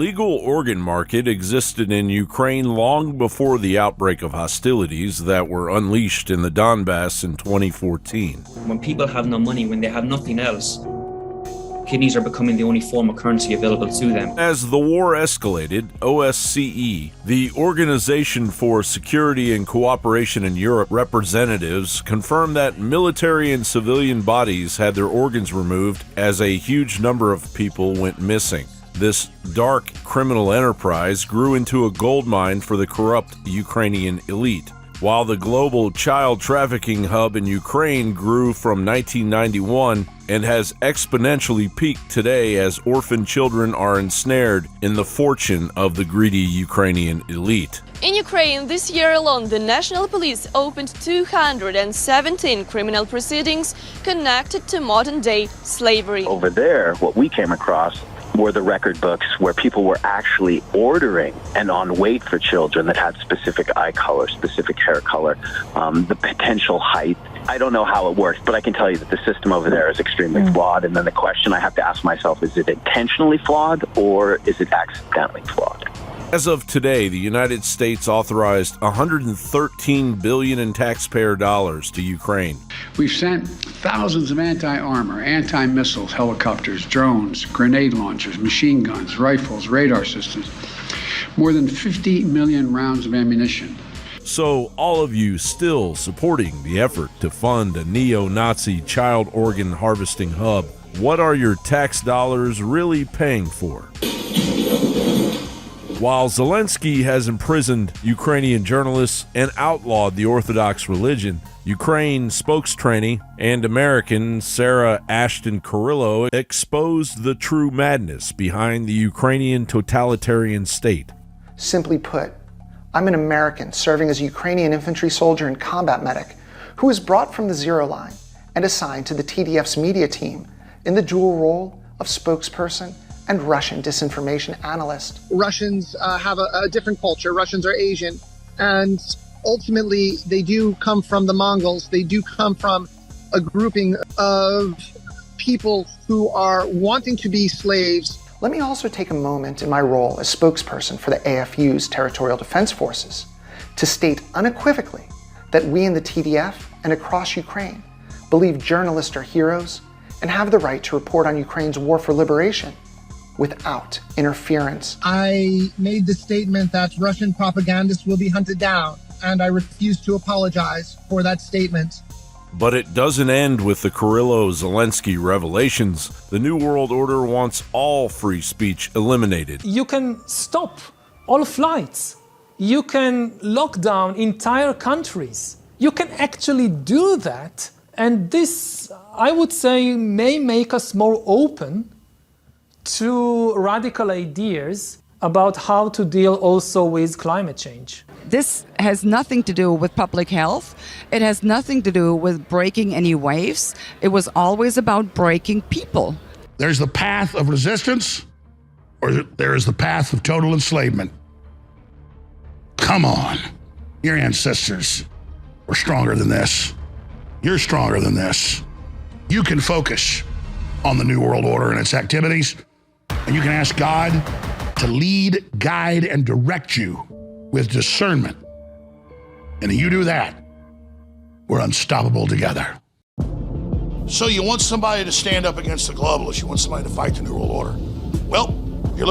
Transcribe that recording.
Legal organ market existed in Ukraine long before the outbreak of hostilities that were unleashed in the Donbass in 2014. When people have no money, when they have nothing else, kidneys are becoming the only form of currency available to them. As the war escalated, OSCE, the Organization for Security and Cooperation in Europe representatives, confirmed that military and civilian bodies had their organs removed as a huge number of people went missing. This dark criminal enterprise grew into a goldmine for the corrupt Ukrainian elite. While the global child trafficking hub in Ukraine grew from 1991 and has exponentially peaked today as orphan children are ensnared in the fortune of the greedy Ukrainian elite. In Ukraine, this year alone, the National Police opened 217 criminal proceedings connected to modern-day slavery. Over there, what we came across were the record books where people were actually ordering and on wait for children that had specific eye color, specific hair color, the potential height. I don't know how it works, but I can tell you that the system over there is extremely flawed. And then the question I have to ask myself, is it intentionally flawed or is it accidentally flawed? As of today, the United States authorized $113 billion in taxpayer dollars to Ukraine. We've sent thousands of anti-armor, anti-missiles, helicopters, drones, grenade launchers, machine guns, rifles, radar systems, more than 50 million rounds of ammunition. So, all of you still supporting the effort to fund a neo-Nazi child organ harvesting hub, what are your tax dollars really paying for? While Zelensky has imprisoned Ukrainian journalists and outlawed the Orthodox religion, Ukraine spokesperson and American Sarah Ashton Carrillo exposed the true madness behind the Ukrainian totalitarian state. Simply put, I'm an American serving as a Ukrainian infantry soldier and combat medic who was brought from the zero line and assigned to the TDF's media team in the dual role of spokesperson and Russian disinformation analyst. Russians have a different culture. Russians are Asian, and ultimately they do come from the Mongols. They do come from a grouping of people who are wanting to be slaves. Let me also take a moment in my role as spokesperson for the AFU's Territorial Defense Forces to state unequivocally that we in the TDF and across Ukraine believe journalists are heroes and have the right to report on Ukraine's war for liberation without interference. I made the statement that Russian propagandists will be hunted down, and I refuse to apologize for that statement. But it doesn't end with the Carrillo-Zelensky revelations. The New World Order wants all free speech eliminated. You can stop all flights. You can lock down entire countries. You can actually do that. And this, I would say, may make us more open to radical ideas about how to deal also with climate change. This has nothing to do with public health. It has nothing to do with breaking any waves. It was always about breaking people. There's the path of resistance, or there is the path of total enslavement. Come on. Your ancestors were stronger than this. You're stronger than this. You can focus on the New World Order and its activities, and you can ask God to lead, guide, and direct you with discernment. And you do that, we're unstoppable together. So you want somebody to stand up against the globalists, you want somebody to fight the New World Order. Well,